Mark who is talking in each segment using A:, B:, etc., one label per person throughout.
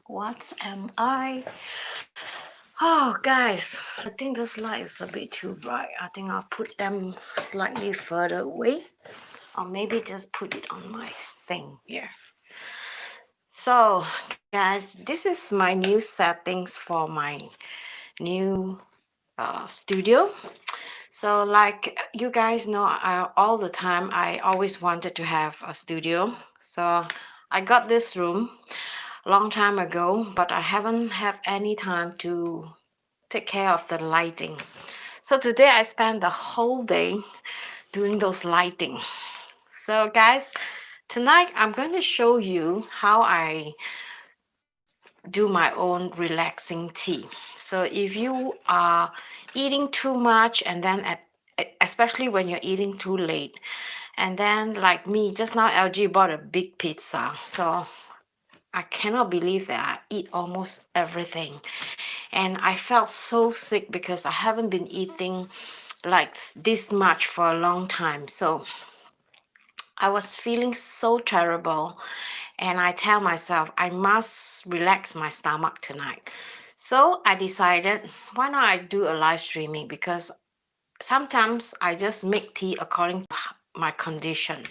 A: What am I? Oh, guys, I think this light is a bit too bright. I think I'll put them slightly further away, or maybe just put it on my thing here. So, guys, this is my new settings for my new studio. So, like you guys know, all the time I always wanted to have a studio. So, I got this room a long time ago, but I haven't had any time to take care of the lighting. So today I spent the whole day doing those lighting. So guys, tonight I'm going to show you how I do my own relaxing tea. So if you are eating too much and then especially when you're eating too late, and then like me, just now LG bought a big pizza. So I cannot believe that I eat almost everything. And I felt so sick because I haven't been eating like this much for a long time. So I was feeling so terrible. And I tell myself, I must relax my stomach tonight. So I decided, why not I do a live streaming? Because sometimes I just make tea according to my condition.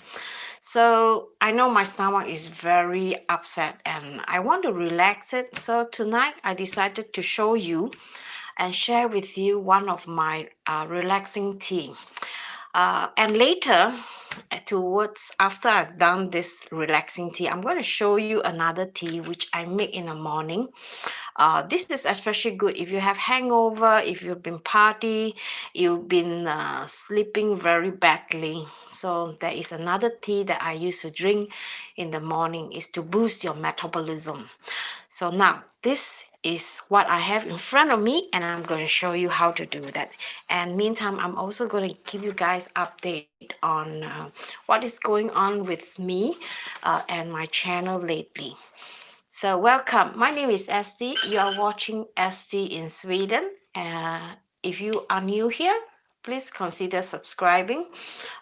A: So I know my stomach is very upset and I want to relax it. So tonight I decided to show you and share with you one of my relaxing tea. And later, towards after I've done this relaxing tea, I'm going to show you another tea which I make in the morning. This is especially good if you have hangover, if you've been party, you've been sleeping very badly. So there is another tea that I used to drink in the morning is to boost your metabolism. So now this is what I have in front of me and I'm going to show you how to do that. And meantime, I'm also going to give you guys update on what is going on with me and my channel lately. So welcome, my name is Esti. You are watching Esti in Sweden. If you are new here, please consider subscribing.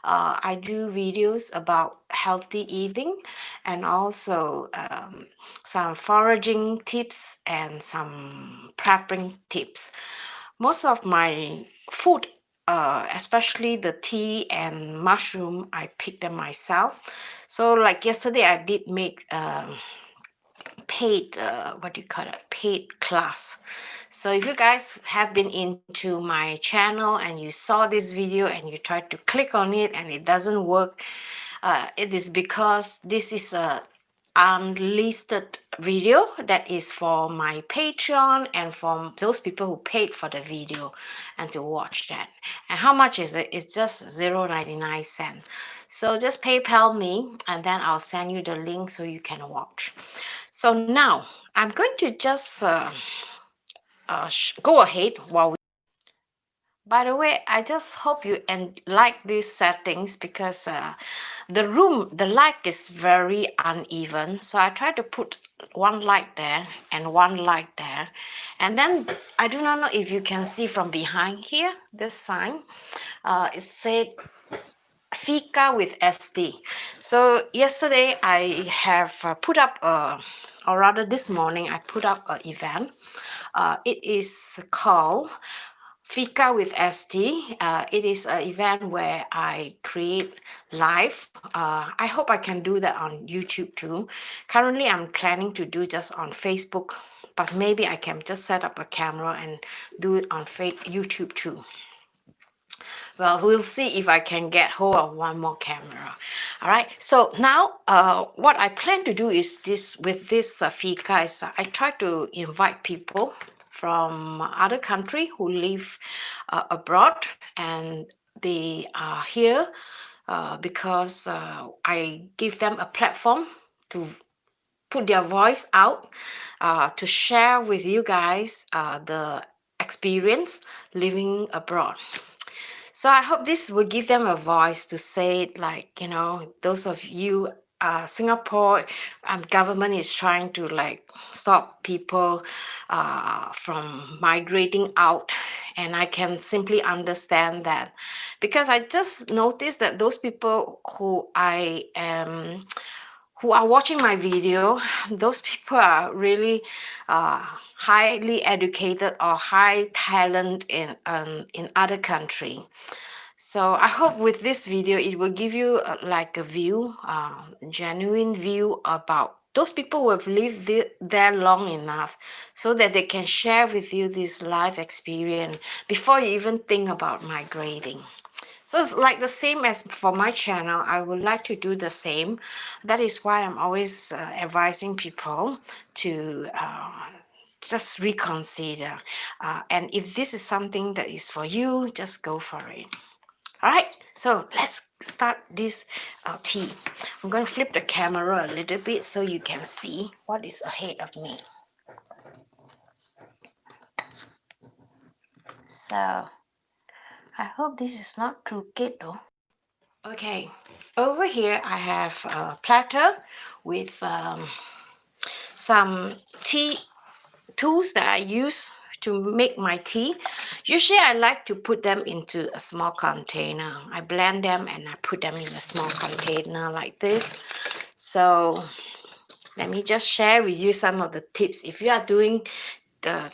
A: I do videos about healthy eating and also some foraging tips and some prepping tips. Most of my food, especially the tea and mushroom, I pick them myself. So like yesterday I did make paid what do you call it, paid class. So if you guys have been into my channel and you saw this video and you tried to click on it and it doesn't work, it is because this is a unlisted video that is for my Patreon and for those people who paid for the video and to watch that. And how much is it? It's just 0.99. So just PayPal me and then I'll send you the link so you can watch. So now I'm going to just go ahead while we. By the way, I just hope you like these settings because the light is very uneven. So I try to put one light there and one light there. And then I do not know if you can see from behind here, this sign, it said Fika with SD. So yesterday I have put up, or rather this morning I put up an event. It is called Fika with SD. It is an event where I create live. I hope I can do that on YouTube too. Currently, I'm planning to do just on Facebook, but maybe I can just set up a camera and do it on YouTube too. Well, we'll see if I can get hold of one more camera. All right. So now, what I plan to do is this with this Fika is I try to invite people from other country who live abroad and they are here because I give them a platform to put their voice out to share with you guys the experience living abroad. So I hope this will give them a voice to say, like, you know, those of you, Singapore government is trying to like stop people from migrating out. And I can simply understand that because I just noticed that those people who who are watching my video, those people are really highly educated or high talent in other country. So I hope with this video, it will give you like a view, genuine view about those people who have lived there long enough so that they can share with you this life experience before you even think about migrating. So it's like the same as for my channel. I would like to do the same. That is why I'm always advising people to just reconsider. And if this is something that is for you, just go for it. All right, so let's start this tea. I'm going to flip the camera a little bit so you can see what is ahead of me. So I hope this is not crooked though. Okay, over here I have a platter with some tea tools that I use to make my tea. Usually I like to put them into a small container. I blend them and I put them in a small container like this. So let me just share with you some of the tips. If you are doing the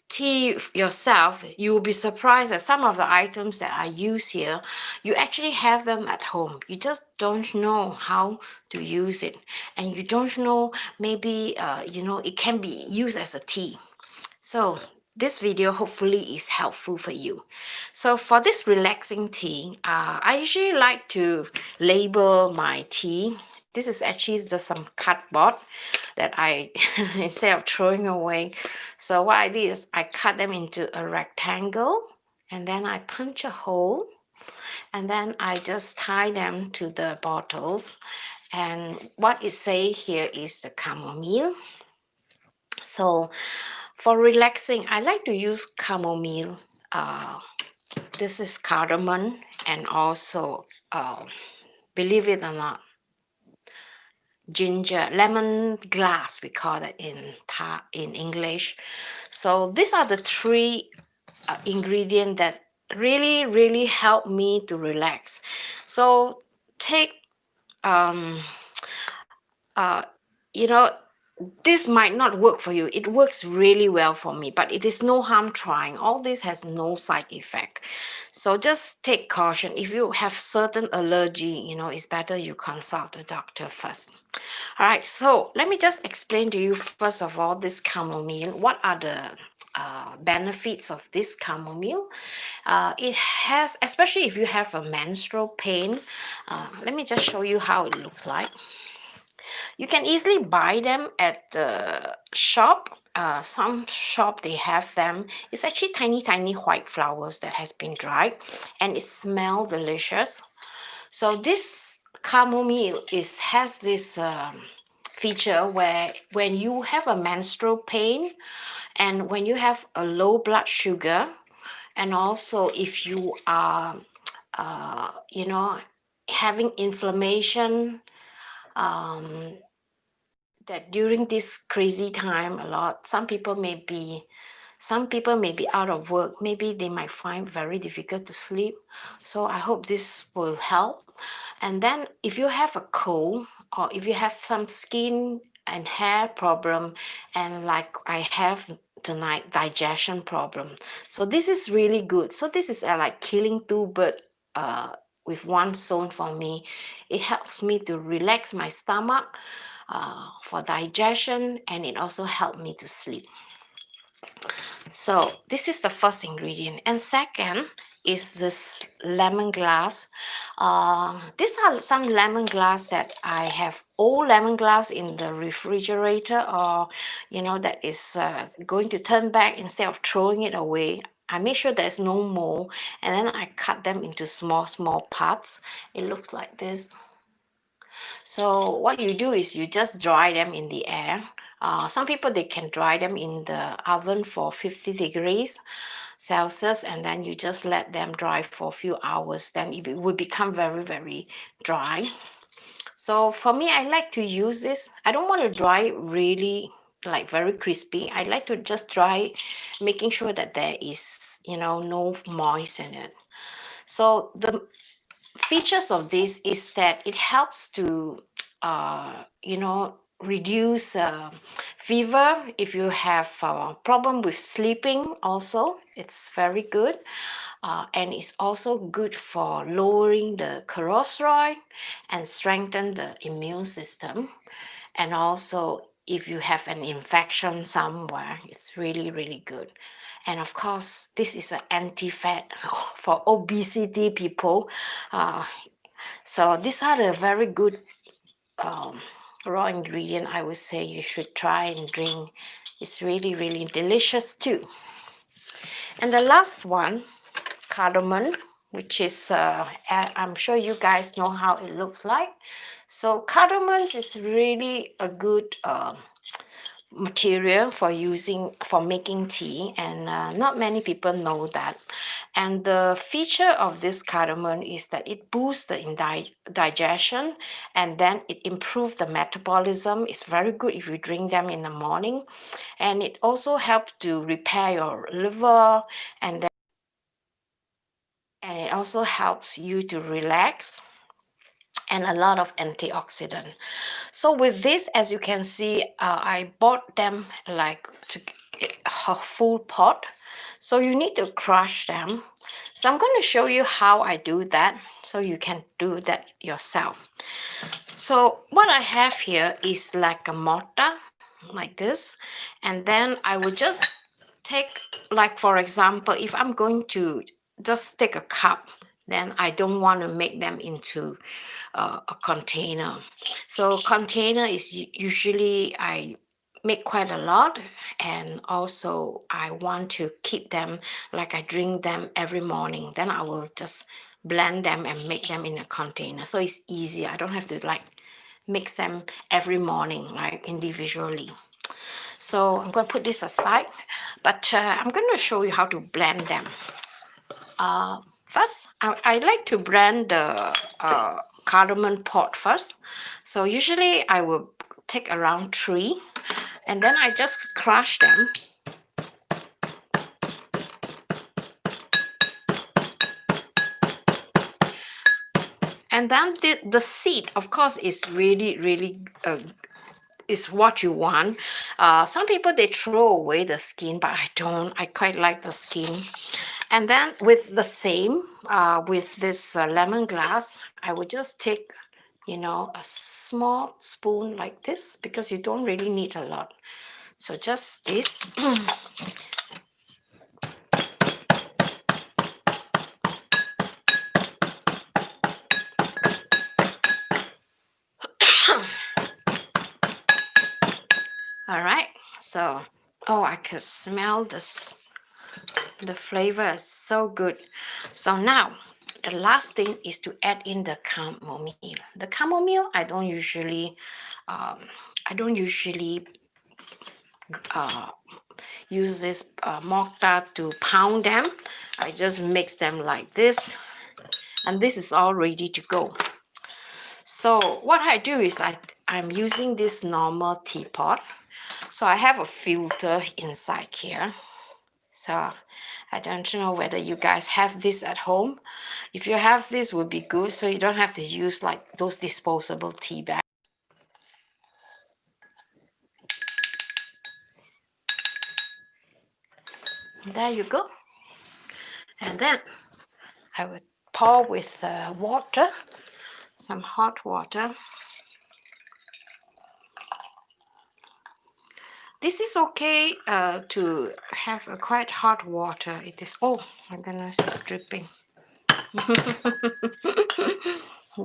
A: tea yourself, you will be surprised at some of the items that I use here. You actually have them at home. You just don't know how to use it, and you don't know, maybe you know, it can be used as a tea. So this video hopefully is helpful for you. So for this relaxing tea, I usually like to label my tea. This is actually just some cardboard that I, instead of throwing away. So what I did is I cut them into a rectangle, and then I punch a hole, and then I just tie them to the bottles. And what it say here is the chamomile. So for relaxing, I like to use chamomile. This is cardamom, and also, believe it or not, ginger, lemongrass, we call it in English. So these are the three ingredients that really help me to relax. So take you know, this might not work for you. It works really well for me, but it is no harm trying. All this has no side effect. So just take caution. If you have certain allergy, you know, it's better you consult the doctor first. All right, so let me just explain to you first of all this chamomile. What are the benefits of this chamomile? It has, especially if you have a menstrual pain, let me just show you how it looks like. You can easily buy them at the shop. Some shop they have them. It's actually tiny white flowers that has been dried, and it smells delicious. So this chamomile has this feature where when you have a menstrual pain, and when you have a low blood sugar, and also if you are you know, having inflammation, that during this crazy time, a lot, some people may be out of work. Maybe they might find very difficult to sleep. So I hope this will help. And then if you have a cold, or if you have some skin and hair problem, and like I have tonight, digestion problem, so this is really good. So this is like killing two birds with one stone for me. It helps me to relax my stomach, for digestion, and it also helped me to sleep. So this is the first ingredient. And second is this lemongrass. These are some lemongrass that I have, old lemongrass in the refrigerator, or you know, that is going to turn back. Instead of throwing it away, I make sure there's no more, and then I cut them into small parts. It looks like this. So what you do is you just dry them in the air. Some people, they can dry them in the oven for 50 degrees Celsius, and then you just let them dry for a few hours. Then it will become very dry. So for me, I like to use this. I don't want to dry really like very crispy. I like to just dry, making sure that there is, you know, no moist in it. So the features of this is that it helps to you know, reduce fever. If you have a problem with sleeping also, it's very good. And it's also good for lowering the cholesterol and strengthen the immune system. And also, if you have an infection somewhere, it's really, really good. And of course, this is an anti-fat for obesity people. Uh, so these are the very good um, raw ingredient I would say you should try and drink. It's really, really delicious too. And the last one, cardamom, which is I'm sure you guys know how it looks like. So cardamom is really a good material for making tea, and not many people know that. And the feature of this cardamom is that it boosts the digestion, and then it improves the metabolism. It's very good if you drink them in the morning, and it also helps to repair your liver, and it also helps you to relax, and a lot of antioxidant. So with this, as you can see, I bought them like a full pot. So you need to crush them. So I'm going to show you how I do that, so you can do that yourself. So what I have here is like a mortar, like this. And then I will just take, like for example, if I'm going to just take a cup, then I don't want to make them into a container. So container is usually I make quite a lot, and also I want to keep them, like I drink them every morning, then I will just blend them and make them in a container, so it's easier. I don't have to like mix them every morning, right, individually. So I'm going to put this aside, but I'm going to show you how to blend them. First, I like to blend the cardamom pod first. So usually I will take around 3, and then I just crush them. And then the seed, of course, is really, really is what you want. Some people, they throw away the skin, but I don't. I quite like the skin. And then with the same, with this lemongrass, I would just take, you know, a small spoon like this, because you don't really need a lot. So just this. All right, so, oh, I can smell this. The flavor is so good. So now, the last thing is to add in the chamomile. The chamomile, I don't usually use this mortar to pound them. I just mix them like this, and this is all ready to go. So what I do is I'm using this normal teapot. So I have a filter inside here. So I don't know whether you guys have this at home. If you have this, would be good, so you don't have to use like those disposable tea bags. There you go. And then I would pour with water, some hot water. This is okay to have a quite hot water. It is, oh my goodness, it's dripping.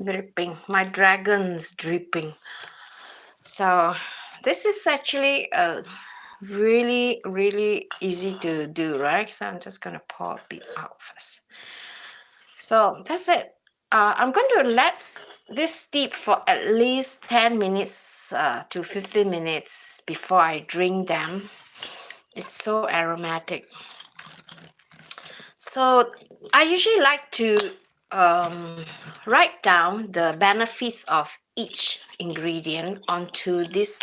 A: Dripping. My dragon's dripping. So this is actually really, really easy to do, right? So I'm just going to pour a bit out first. So that's it. I'm going to let this steep for at least 10 minutes to 15 minutes before I drink them. It's so aromatic. So I usually like to write down the benefits of each ingredient onto these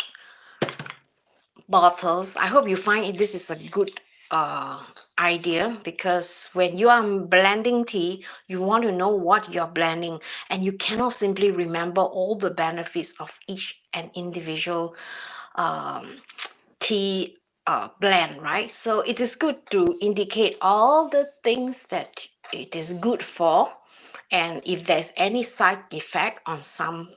A: bottles. I hope you find this is a good idea, because when you are blending tea, you want to know what you're blending, and you cannot simply remember all the benefits of each and individual um, tea blend, right? So it is good to indicate all the things that it is good for, and if there's any side effect on some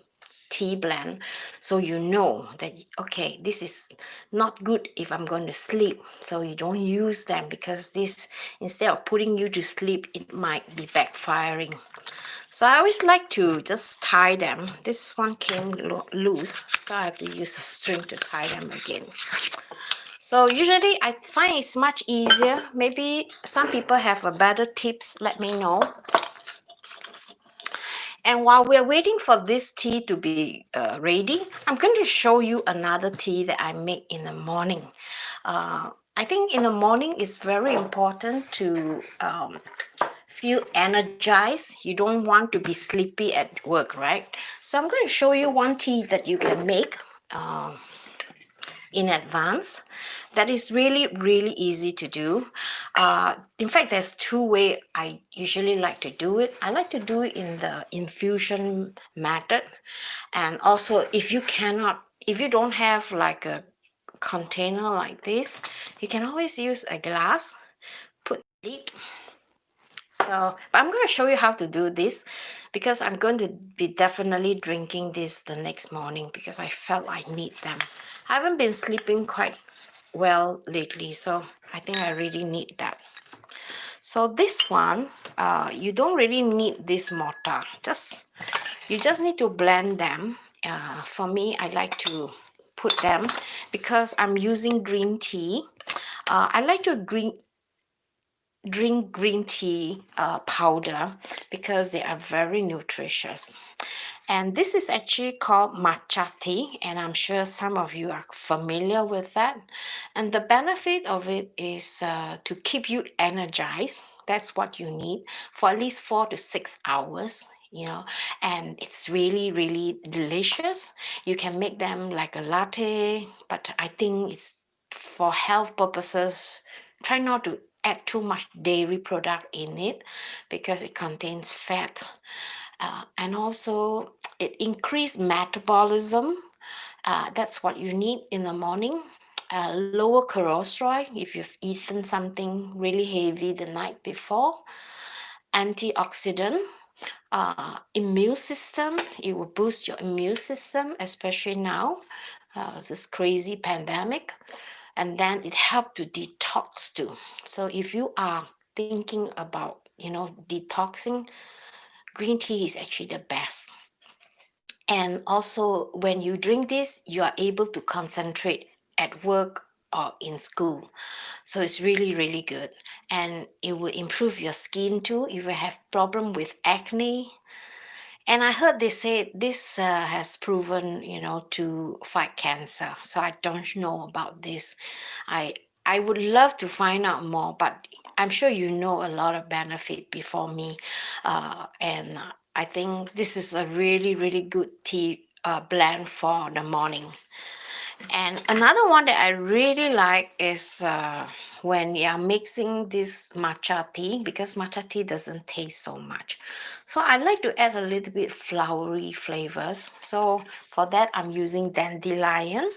A: tea blend, so you know that okay, this is not good if I'm going to sleep, so you don't use them, because this, instead of putting you to sleep, it might be backfiring. So I always like to just tie them. This one came loose, so I have to use a string to tie them again. So usually I find it's much easier. Maybe some people have a better tips, let me know. And while we're waiting for this tea to be ready, I'm going to show you another tea that I make in the morning. I think in the morning it's very important to feel energized. You don't want to be sleepy at work, right? So I'm going to show you one tea that you can make in advance that is really easy to do. In fact, there's two ways I usually like to do it. I like to do it in the infusion method, and also if you don't have like a container like this, you can always use a glass, put lid. So, but I'm going to show you how to do this, because I'm going to be definitely drinking this the next morning, because I felt I need them. I haven't been sleeping quite well lately, so I think I really need that. So this one, you don't really need this mortar. You just need to blend them. For me, I like to put them because I'm using green tea. I like to drink green tea powder because they are very nutritious. And this is actually called matcha tea, and I'm sure some of you are familiar with that. And the benefit of it is to keep you energized. That's what you need for at least 4 to 6 hours, and it's really delicious. You can make them like a latte, but I think it's for health purposes. Try not to add too much dairy product in it because it contains fat. And also it increased metabolism. That's what you need in the morning. Lower cholesterol if you've eaten something really heavy the night before. Antioxidant. Immune system. It will boost your immune system, especially now, this crazy pandemic. And then it helps to detox too. So if you are thinking about detoxing, green tea is actually the best. And also when you drink this, you are able to concentrate at work or in school. So it's really good, and it will improve your skin too if you have problem with acne. And I heard they say this has proven, to fight cancer. So I don't know about this. I I would love to find out more, but I'm sure you know a lot of benefit before me. And I think this is a really good tea blend for the morning. And another one that I really like is when you're mixing this matcha tea, because matcha tea doesn't taste so much. So I like to add a little bit flowery flavors. So for that, I'm using dandelion.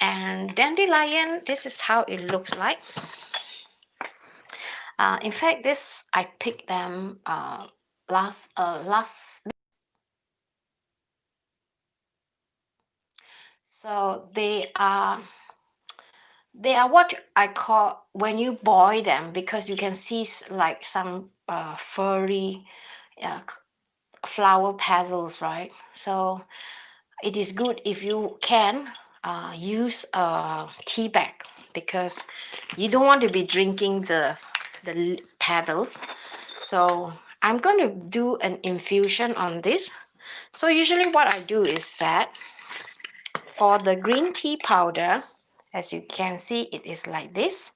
A: And dandelion, this is how it looks like. In fact, this I picked them last. So they are what I call, when you boil them, because you can see like some furry flower petals, right? So it is good if you can use a tea bag, because you don't want to be drinking the petals. So I'm going to do an infusion on this. So usually what I do is that for the green tea powder, as you can see, it is like this.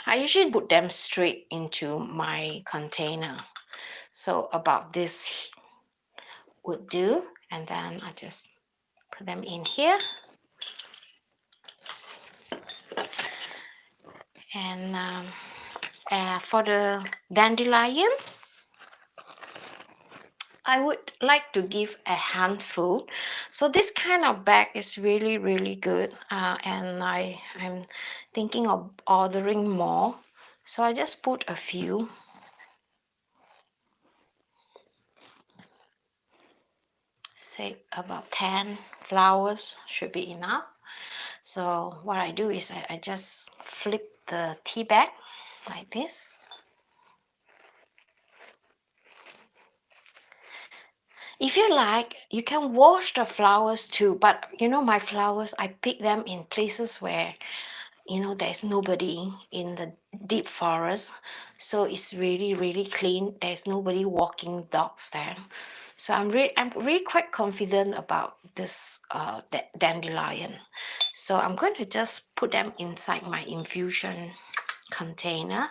A: I usually put them straight into my container. So about this would do. And then I just put them in here. And for the dandelion, I would like to give a handful. So this kind of bag is really, really good. And I'm thinking of ordering more. So I just put a few. Say about 10 flowers should be enough. So what I do is I just flip the tea bag like this. If you like, you can wash the flowers too, but you know, my flowers, I pick them in places where, you know, there's nobody in the deep forest. So it's really, really clean. There's nobody walking dogs there. So I'm really quite confident about this dandelion. So I'm going to just put them inside my infusion container.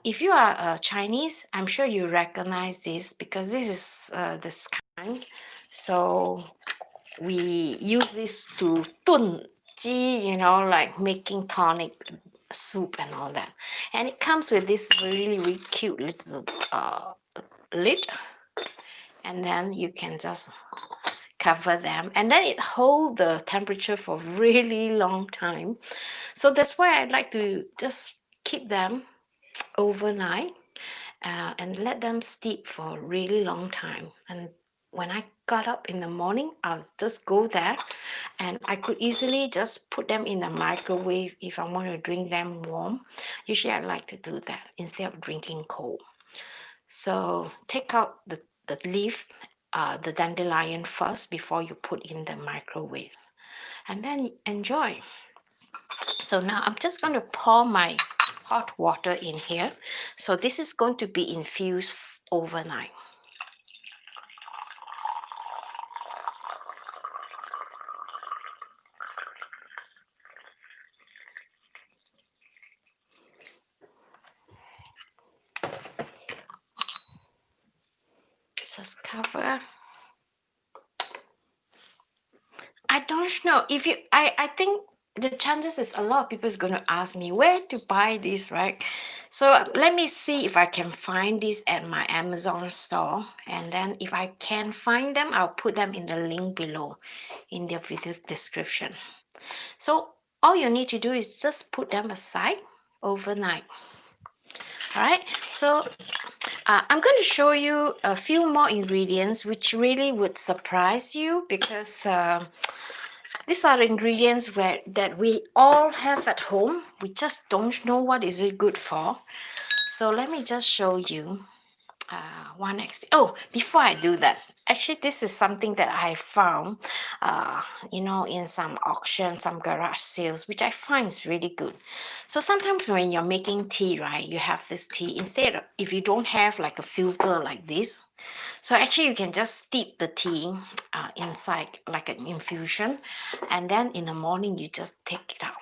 A: If you are Chinese, I'm sure you recognize this because this is this kind. So we use this to 炖鸡, you know, like making tonic soup and all that. And it comes with this really, really cute little lid. And then you can just cover them, and then it holds the temperature for a really long time. So that's why I like to just keep them overnight and let them steep for a really long time. And when I got up in the morning, I'll just go there, and I could easily just put them in the microwave if I want to drink them warm. Usually I like to do that instead of drinking cold. So take out the leaf, the dandelion first before you put in the microwave, and then enjoy. So now I'm just going to pour my hot water in here. So this is going to be infused overnight. Just cover. I don't know if you, I think the chances is a lot of people is going to ask me where to buy this, right? So let me see if I can find this at my Amazon store, and then if I can find them, I'll put them in the link below in the video description. So all you need to do is just put them aside overnight. All right, so I'm going to show you a few more ingredients which really would surprise you, because these are ingredients that we all have at home. We just don't know what is it good for. So let me just show you one experience. Oh, before I do that, actually this is something that I found you know, in some auctions, some garage sales, which I find is really good. So sometimes when you're making tea, right, you have this tea, instead of, if you don't have like a filter like this, so actually you can just steep the tea inside like an infusion, and then in the morning you just take it out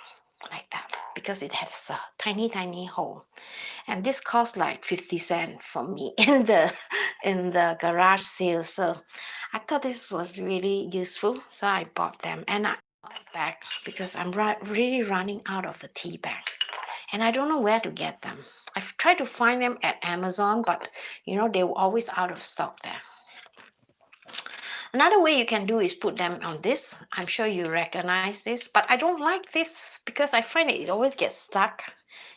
A: like that, because it has a tiny hole. And this cost like 50 cents for me in the garage sale. So I thought this was really useful, so I bought them, and I bought it back because I'm really running out of the tea bag, and I don't know where to get them. I've tried to find them at Amazon, but you know, they were always out of stock there. Another way you can do is put them on this. I'm sure you recognize this, but I don't like this because I find it always gets stuck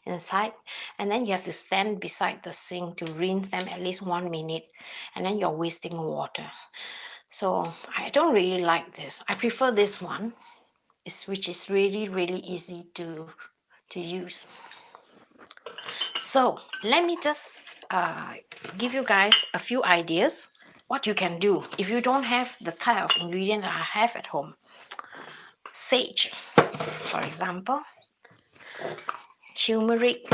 A: inside, and then you have to stand beside the sink to rinse them at least 1 minute, and then you're wasting water. So I don't really like this. I prefer this one, which is really easy to use. So let me just give you guys a few ideas what you can do if you don't have the type of ingredient that I have at home. Sage, for example, turmeric,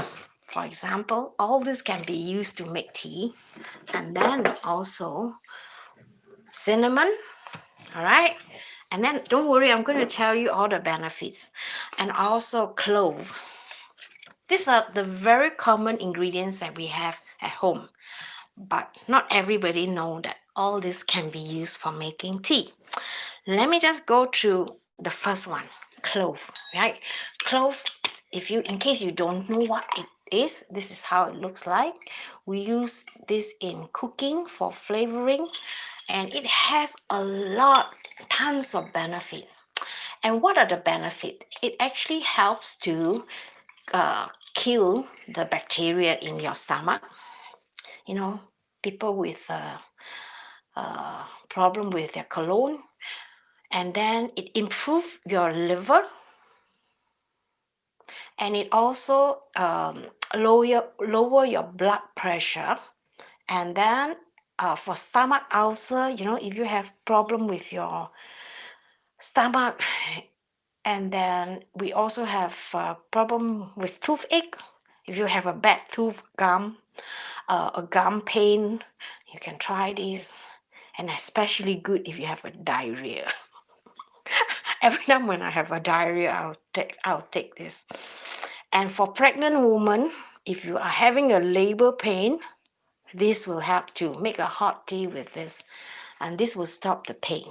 A: for example, all this can be used to make tea. And then also cinnamon, all right? And then don't worry, I'm going to tell you all the benefits. And also clove. These are the very common ingredients that we have at home, but not everybody knows that all this can be used for making tea. Let me just go through the first one, clove, right? Clove in case you don't know what it is, this is how it looks like. We use this in cooking for flavoring, and it has a lot, tons of benefit. And what are the benefits? It actually helps to kill the bacteria in your stomach. You know, people with problem with their colon, and then it improves your liver, and it also lower your blood pressure. And then for stomach ulcer, you know, if you have problem with your stomach, and then we also have a problem with toothache. If you have a bad tooth gum, a gum pain, you can try this. And especially good if you have a diarrhea. Every time when I have a diarrhea, I'll take this. And for pregnant women, if you are having a labor pain, this will help to make a hot tea with this, and this will stop the pain.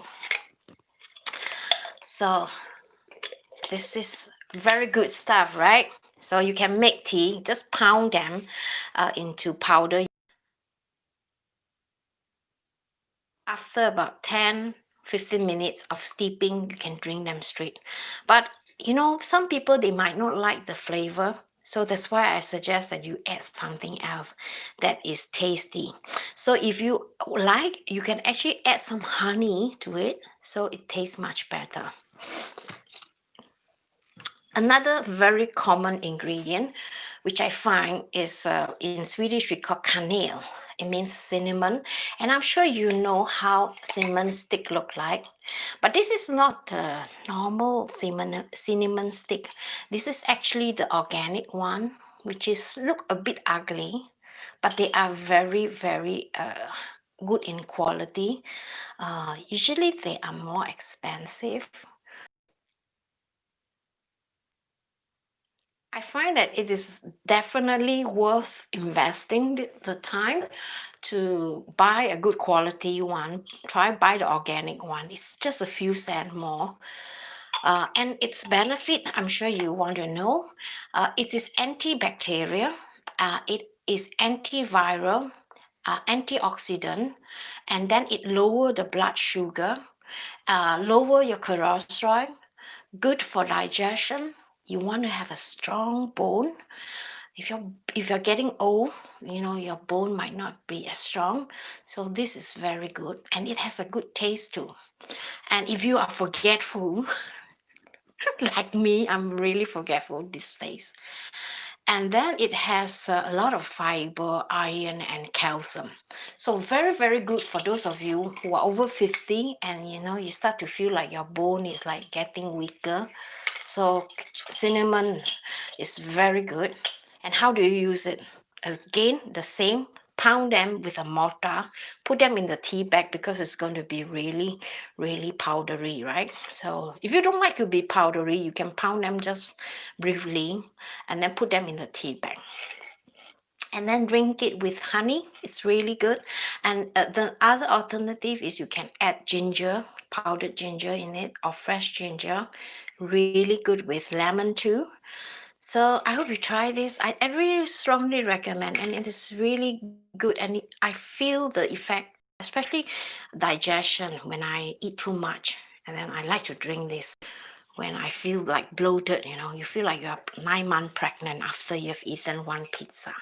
A: So this is very good stuff, right? So you can make tea, just pound them into powder. After about 10-15 minutes of steeping, you can drink them straight. But you know, some people, they might not like the flavor, so that's why I suggest that you add something else that is tasty. So if you like, you can actually add some honey to it, so it tastes much better. Another very common ingredient, which I find is in Swedish we call kanel. It means cinnamon, and I'm sure you know how cinnamon stick look like. But this is not a normal cinnamon stick. This is actually the organic one, which is look a bit ugly, but they are very, very good in quality. Usually they are more expensive. I find that it is definitely worth investing the time to buy a good quality one. Try buy the organic one. It's just a few cents more. And its benefit, I'm sure you want to know. It is antibacterial. It is antiviral, antioxidant, and then it lower the blood sugar, lower your cholesterol, good for digestion. You want to have a strong bone. If you're getting old, you know, your bone might not be as strong. So this is very good, and it has a good taste too. And if you are forgetful, like me, I'm really forgetful these days. And then it has a lot of fiber, iron, and calcium. So very, very good for those of you who are over 50 and you know you start to feel like your bone is like getting weaker. So cinnamon is very good. And how do you use it? Again, the same. Pound them with a mortar, put them in the tea bag because it's going to be really, really powdery, right? So if you don't like to be powdery, you can pound them just briefly and then put them in the tea bag. And then drink it with honey. It's really good. And the other alternative is you can add ginger, powdered ginger in it, or fresh ginger. Really good with lemon too. So I hope you try this. I really strongly recommend, and it is really good. And I feel the effect, especially digestion when I eat too much. And then I like to drink this when I feel like bloated. You know, you feel like you're 9 months pregnant after you've eaten one pizza.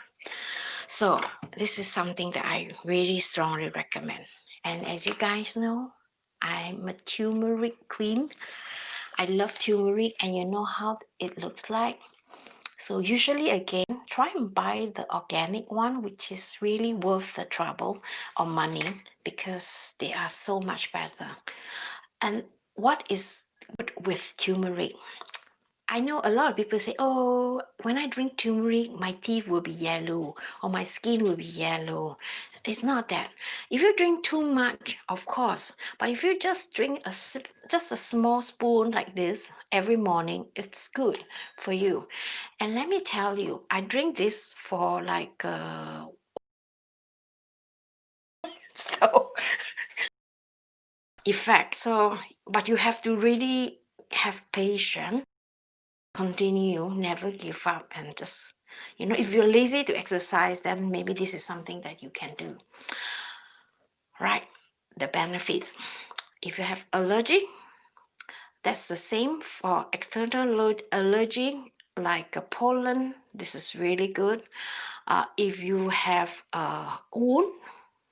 A: So this is something that I really strongly recommend. And as you guys know, I'm a turmeric queen. I love turmeric, and you know how it looks like. So usually again, try and buy the organic one, which is really worth the trouble or money because they are so much better. And what is good with turmeric? I know a lot of people say, oh, when I drink turmeric, my teeth will be yellow or my skin will be yellow. It's not that. If you drink too much, of course, but if you just drink just a small spoon like this every morning, it's good for you. And let me tell you, I drink this for like so effect. So, but you have to really have patience continue, never give up, and just, you know, if you're lazy to exercise, then maybe this is something that you can do. Right? The benefits. If you have allergy, that's the same for external allergy, like a pollen. This is really good. If you have a wound,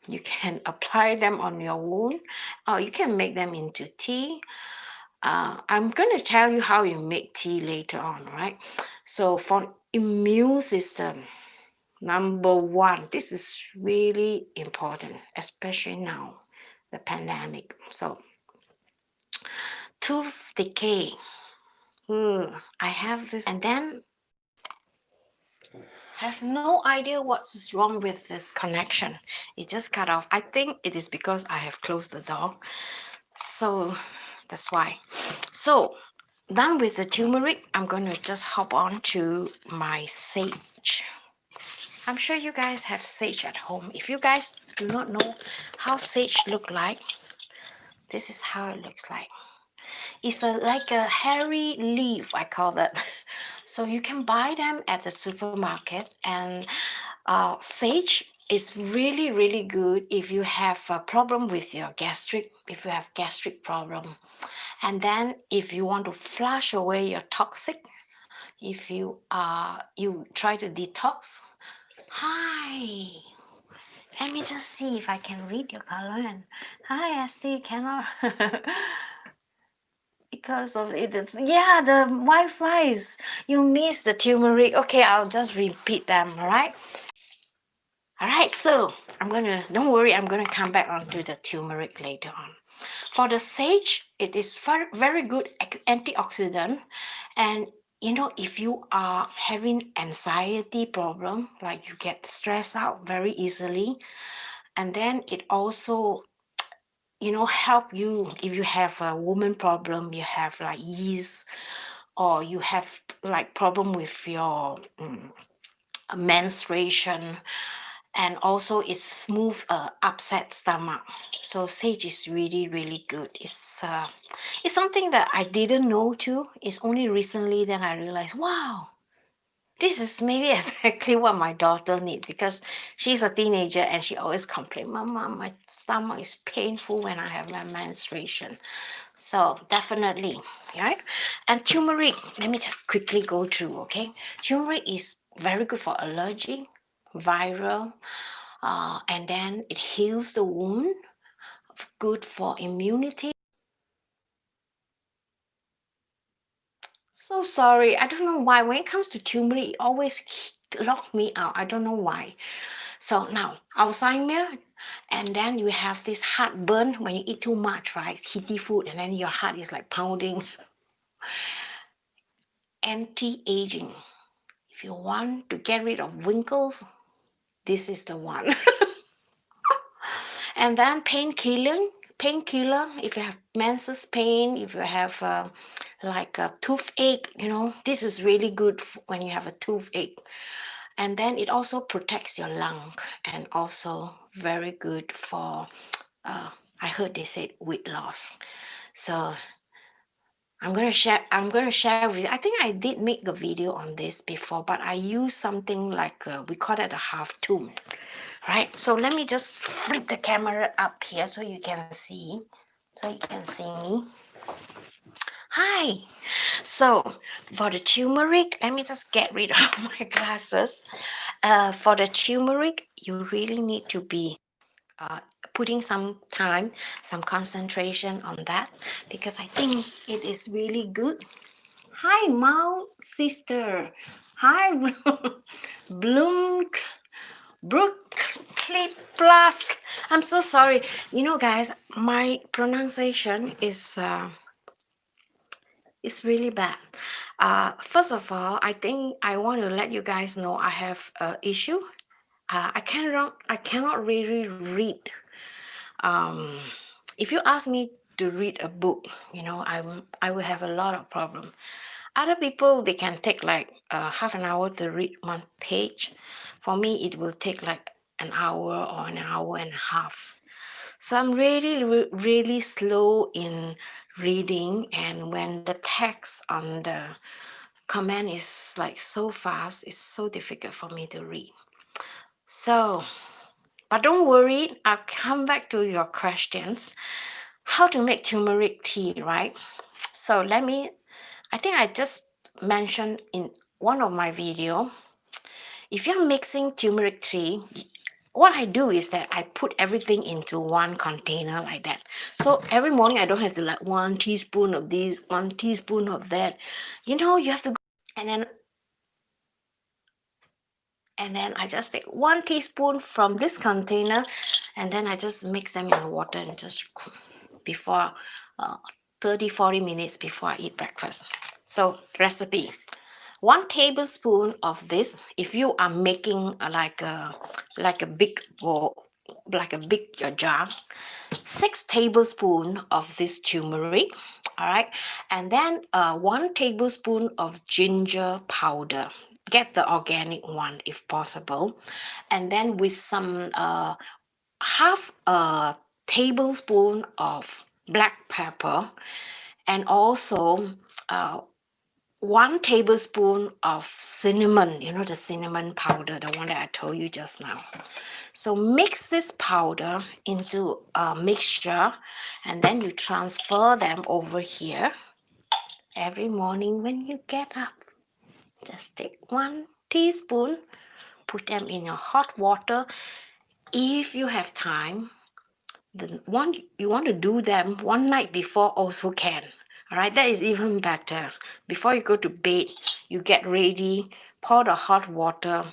A: you can apply them on your wound, or you can make them into tea. I'm going to tell you how you make tea later on, right? So for immune system, number one, this is really important, especially now, the pandemic. So tooth decay. I have this, and then have no idea what's wrong with this connection. It just cut off. I think it is because I have closed the door. So that's why. So done with the turmeric, I'm going to just hop on to my sage. I'm sure you guys have sage at home. If you guys do not know how sage look like, this is how it looks like. It's like a hairy leaf, I call that. So you can buy them at the supermarket, and sage is really, really good if you have a problem with your gastric, if you have gastric problem. And then if you want to flush away your toxic, if you try to detox. Hi, let me just see if I can read your color. Hi, Esti, cannot. Because of it, yeah, the Wi-Fi's. You missed the turmeric. Okay, I'll just repeat them, all right? All right, so don't worry, I'm gonna come back onto the turmeric later on. For the sage, it is very good antioxidant. And you know, if you are having anxiety problem, like you get stressed out very easily, and then it also, you know, help you if you have a woman problem, you have like yeast, or you have like problem with your menstruation, and also it smooths upset stomach. So sage is really, really good. It's something that I didn't know too. It's only recently that I realized, wow, this is maybe exactly what my daughter needs, because she's a teenager and she always complains, Mama, my stomach is painful when I have my menstruation. So definitely, right? And turmeric, let me just quickly go through, okay? Turmeric is very good for allergy, viral, and then it heals the wound, good for immunity. So sorry, I don't know why. When it comes to turmeric, it always lock me out. I don't know why. So now, Alzheimer, and then you have this heartburn when you eat too much, right? It's heaty food, and then your heart is like pounding. Anti-aging. If you want to get rid of wrinkles, this is the one. And then painkiller, if you have menses pain, if you have like a toothache, you know, this is really good when you have a toothache. And then it also protects your lung, and also very good for, I heard they said weight loss. So I'm gonna share with you. I think I did make a video on this before, but I use something like we call it a half tune, right? So let me just flip the camera up here so you can see, me. Hi. So for the turmeric, let me just get rid of my glasses. For the turmeric, you really need to be putting some time, some concentration on that, because I think it is really good. Hi, Mao sister. Hi, Bloom Brook Clip Plus. I'm so sorry. You know, guys, my pronunciation is it's really bad. First of all, I think I want to let you guys know I have an issue. I cannot really read. If you ask me to read a book, you know, I will have a lot of problem. Other people, they can take like half an hour to read one page. For me, it will take like an hour or an hour and a half. So I'm really, really slow in reading, and when the text on the comment is like so fast, it's so difficult for me to read. So, but don't worry, I'll come back to your questions. How to make turmeric tea, right? So I think I just mentioned in one of my video, if you're mixing turmeric tea, what I do is that I put everything into one container like that. So every morning I don't have to like 1 teaspoon of this, 1 teaspoon of that. You have to go, and then I just take 1 teaspoon from this container, and then I just mix them in water and just before 30-40 minutes before I eat breakfast. So recipe: 1 tablespoon of this. If you are making like a big bowl, like a big jar, 6 tablespoon of this turmeric. All right, and then 1 tablespoon of ginger powder. Get the organic one if possible, and then with some half a tablespoon of black pepper, and also 1 tablespoon of cinnamon, the cinnamon powder, the one that I told you just now. So mix this powder into a mixture, and then you transfer them over here. Every morning when you get up, just take 1 teaspoon, put them in your hot water. If you have time, the one you want to do them one night before also can. All right, that is even better. Before you go to bed, you get ready, pour the hot water,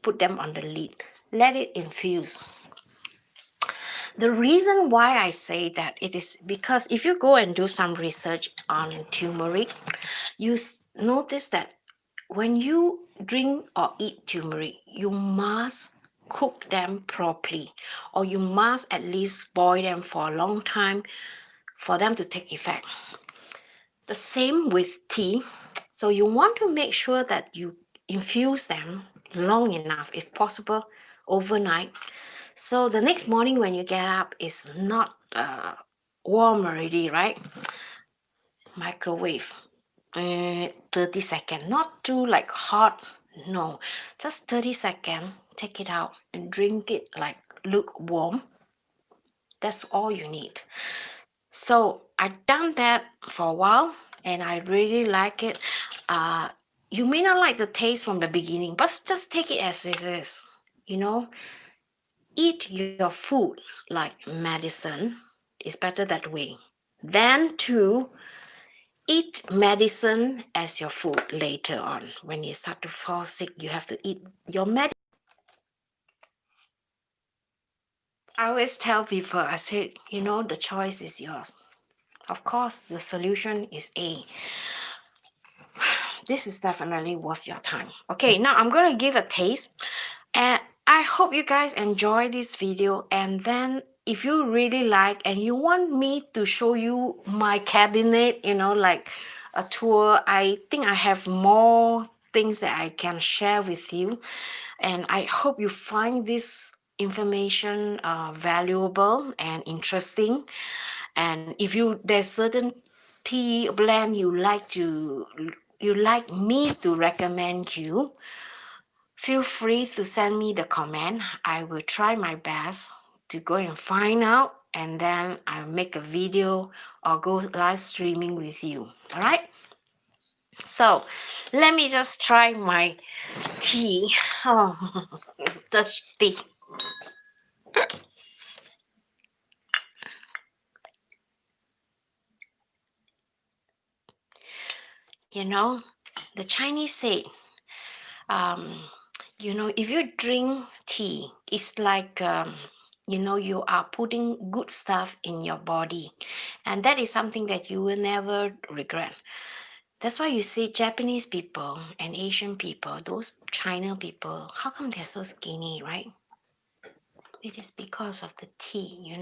A: put them on the lid, let it infuse. The reason why I say that, it is because if you go and do some research on turmeric, you notice that when you drink or eat turmeric, you must cook them properly, or you must at least boil them for a long time for them to take effect. The same with tea. So you want to make sure that you infuse them long enough, if possible overnight, so the next morning when you get up, it's not warm already, right? Microwave 30 seconds, not too like hot, no, just 30 seconds. Take it out and drink it like lukewarm. That's all you need. So I've done that for a while and I really like it. You may not like the taste from the beginning, but just take it as it is. Eat your food like medicine. Is better that way than to eat medicine as your food later on. When you start to fall sick, you have to eat your medicine. I always tell people, I said, the choice is yours. Of course, the solution is A. This is definitely worth your time. Okay, now I'm going to give a taste. And I hope you guys enjoy this video. And then if you really like and you want me to show you my cabinet, like a tour, I think I have more things that I can share with you. And I hope you find this information valuable and interesting. And if there's certain tea blend you like me to recommend you, feel free to send me the comment. I will try my best to go and find out, and then I'll make a video or go live streaming with you. All right? So let me just try my tea. Oh, thirsty. The Chinese say, if you drink tea, it's like, you are putting good stuff in your body. And that is something that you will never regret. That's why you see Japanese people and Asian people, those China people, how come they're so skinny, right? It is because of the tea,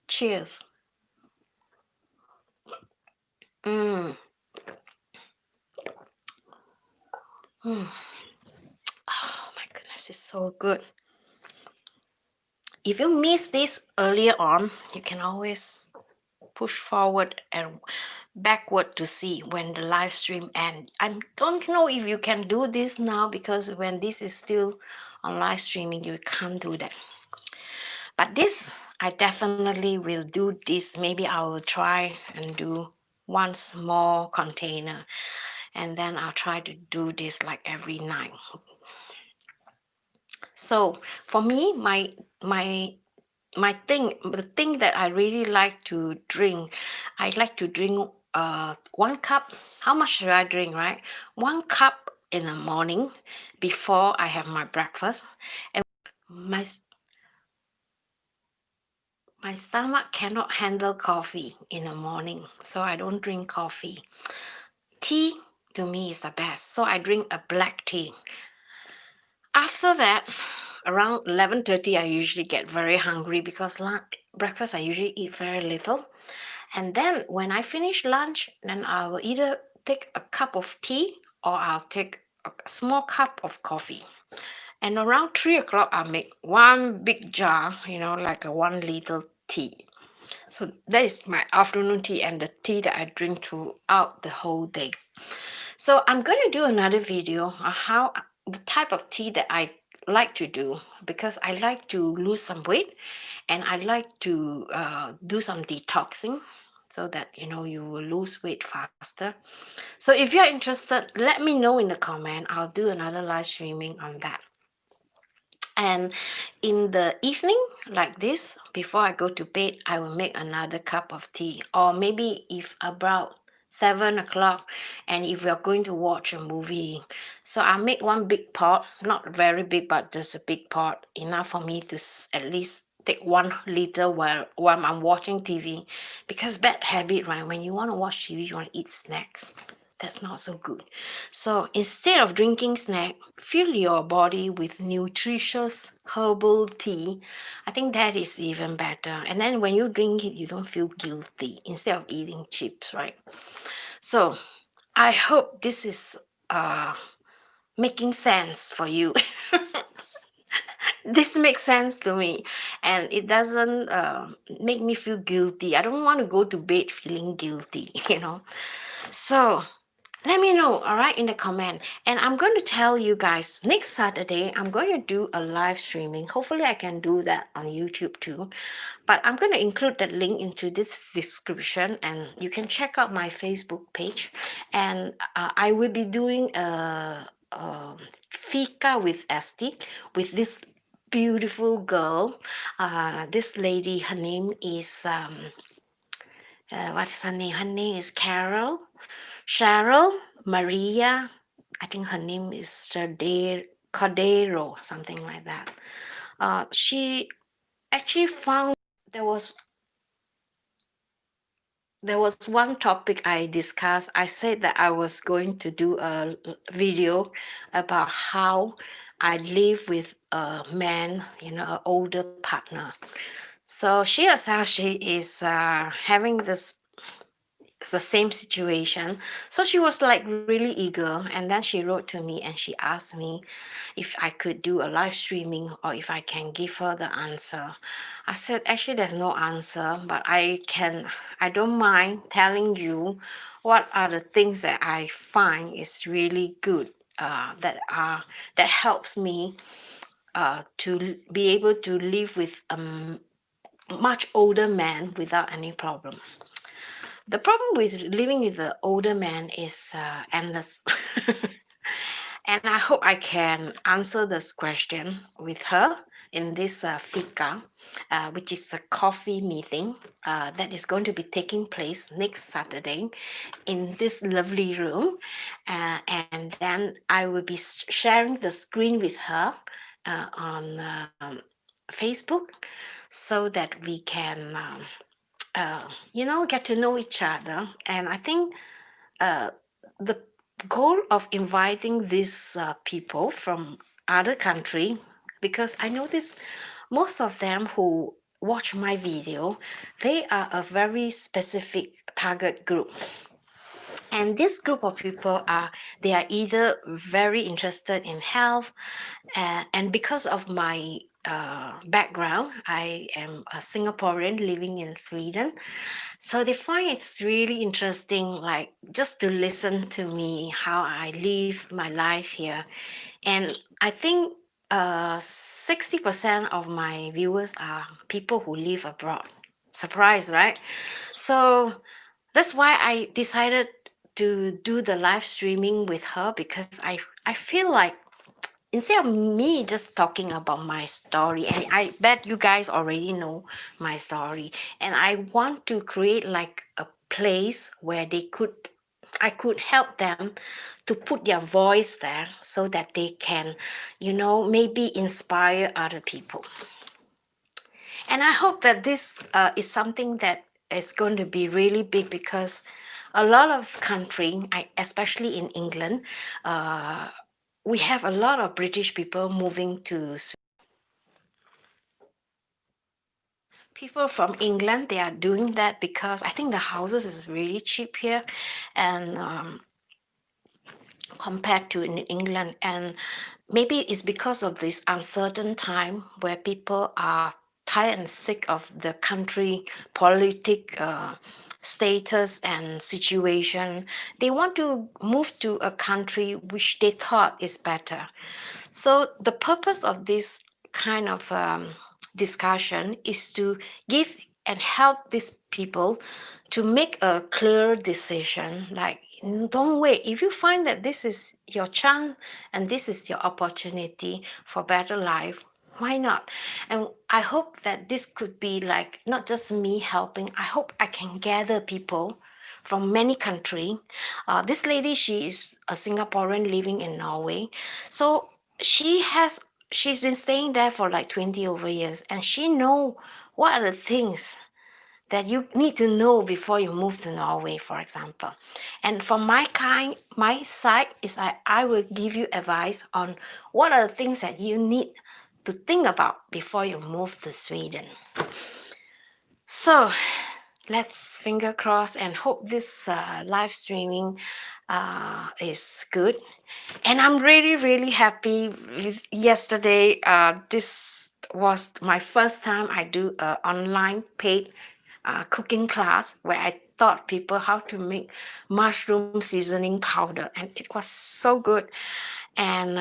A: Cheers. Mm. Mm. Oh my goodness, it's so good. If you miss this earlier on, you can always push forward and backward to see when the live stream ends. I don't know if you can do this now, because when this is still on live streaming, you can't do that. But this, I definitely will do this. Maybe I will try and do one small container, and then I'll try to do this like every night. So for me, the thing that I really like to drink, I like to drink 1 cup. How much should I drink, right? 1 cup in the morning before I have my breakfast. And my stomach cannot handle coffee in the morning, so I don't drink coffee. Tea to me is the best, so I drink a black tea. After that, around 11:30, I usually get very hungry, because breakfast I usually eat very little. And then when I finish lunch, then I will either take a cup of tea, or I'll take a small cup of coffee. And around 3 o'clock, I'll make one big jar, like a 1 liter tea. So that is my afternoon tea, and the tea that I drink throughout the whole day. So I'm going to do another video on how the type of tea that I like to do, because I like to lose some weight, and I like to do some detoxing, so that you will lose weight faster. So if you're interested, let me know in the comment. I'll do another live streaming on that. And in the evening, like this, before I go to bed, I will make another cup of tea. Or maybe if about 7 o'clock, and if we're going to watch a movie, so I'll make one big pot, not very big, but just a big pot, enough for me to at least take 1 liter while I'm watching TV. Because bad habit, right? When you want to watch TV, you want to eat snacks. That's not so good. So instead of drinking snack, fill your body with nutritious herbal tea. I think that is even better. And then when you drink it, you don't feel guilty instead of eating chips, right? So I hope this is making sense for you. This makes sense to me, and it doesn't make me feel guilty. I don't want to go to bed feeling guilty. So let me know, all right, in the comment. And I'm going to tell you guys, next Saturday, I'm going to do a live streaming. Hopefully, I can do that on YouTube too. But I'm going to include that link into this description, and you can check out my Facebook page. And I will be doing a fika with Esti, with this beautiful girl. This lady, her name is, what is her name? Her name is Cheryl Maria. I think her name is Cordero, something like that. She actually found there was one topic I discussed. I said that I was going to do a video about how I live with a man, an older partner. So she herself, she is having this, it's the same situation. So she was like really eager, and then she wrote to me and she asked me if I could do a live streaming, or if I can give her the answer. I said, actually there's no answer, but I don't mind telling you what are the things that I find is really good, that helps me to be able to live with a much older man without any problem. The problem with living with the older man is endless. And I hope I can answer this question with her in this fika, which is a coffee meeting that is going to be taking place next Saturday in this lovely room. And then I will be sharing the screen with her on Facebook, so that we can get to know each other. And I think the goal of inviting these people from other country, because I notice most of them who watch my video, they are a very specific target group. And this group of people they are either very interested in health, and because of my background. I am a Singaporean living in Sweden. So they find it's really interesting, like just to listen to me, how I live my life here. And I think 60% of my viewers are people who live abroad. Surprise, right? So that's why I decided to do the live streaming with her, because I feel like instead of me just talking about my story, and I bet you guys already know my story, and I want to create like a place where I could help them to put their voice there so that they can, maybe inspire other people. And I hope that this is something that is going to be really big, because a lot of especially in England, uh, we have a lot of British people moving to people from England. They are doing that because I think the houses is really cheap here, and compared to in England, and maybe it's because of this uncertain time where people are tired and sick of the country politic status and situation. They want to move to a country which they thought is better. So the purpose of this kind of discussion is to give and help these people to make a clear decision. Like, don't wait. If you find that this is your chance and this is your opportunity for better life, why not? And I hope that this could be like not just me helping. I hope I can gather people from many countries. This lady, she is a Singaporean living in Norway. So she has she's been staying there for like 20 over years, and she know what are the things that you need to know before you move to Norway, for example. And from my side is I will give you advice on what are the things that you need to think about before you move to Sweden. So let's finger cross and hope this live streaming is good. And I'm really, really happy with yesterday. This was my first time I do an online paid cooking class where I taught people how to make mushroom seasoning powder, and it was so good. And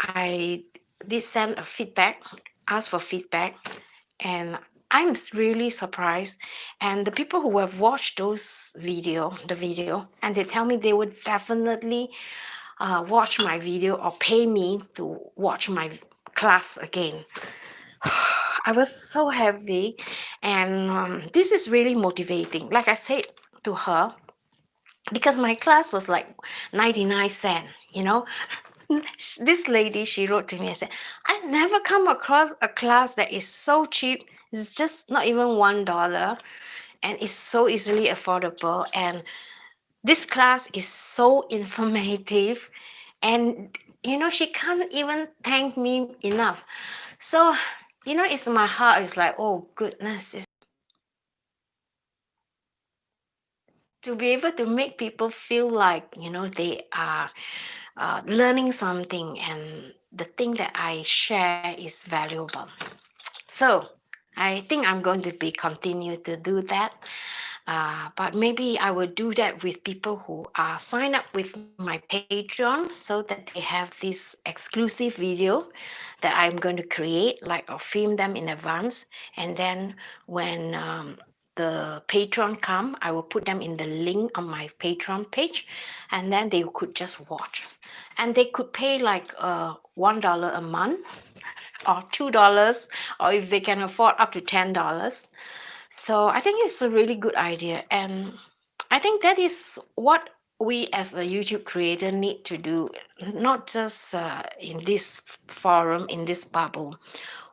A: I did send a feedback, ask for feedback, and I'm really surprised. And the people who have watched the video, and they tell me they would definitely watch my video or pay me to watch my class again. I was so happy, and this is really motivating. Like I said to her, because my class was like 99 cents, This lady, she wrote to me and said, I never come across a class that is so cheap. It's just not even $1, and it's so easily affordable. And this class is so informative, and she can't even thank me enough. So it's my heart is like, oh goodness, to be able to make people feel like they are learning something, and the thing that I share is valuable. So I think I'm going to be continue to do that. But maybe I will do that with people who are signed up with my Patreon, so that they have this exclusive video that I'm going to create, like or film them in advance. And then when the patron come, I will put them in the link on my Patreon page, and then they could just watch. And they could pay like $1 a month or $2, or if they can afford up to $10. So I think it's a really good idea. And I think that is what we as a YouTube creator need to do, not just in this forum, in this bubble.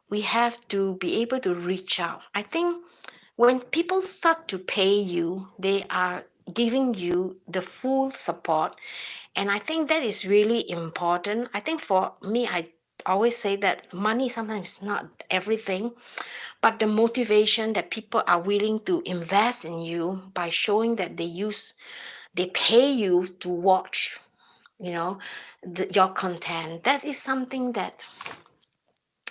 A: We have to be able to reach out. I think when people start to pay you, they are giving you the full support. And I think that is really important. I think for me, I always say that money sometimes is not everything, but the motivation that people are willing to invest in you by showing that they pay you to watch, your content. That is something that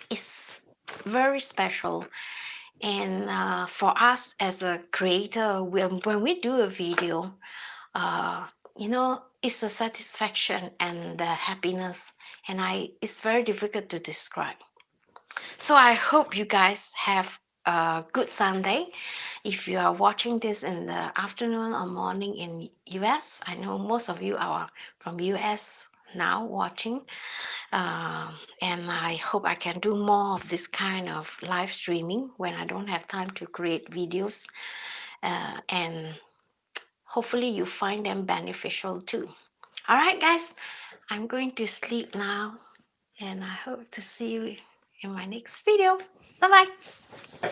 A: is very special. And for us as a creator, when we do a video, uh, you know, it's a satisfaction and the happiness, and it's very difficult to describe. So I hope you guys have a good Sunday. If you are watching this in the afternoon or morning in US, I know most of you are from US now watching. And I hope I can do more of this kind of live streaming when I don't have time to create videos. And hopefully you find them beneficial too. All right, guys, I'm going to sleep now, and I hope to see you in my next video. Bye bye.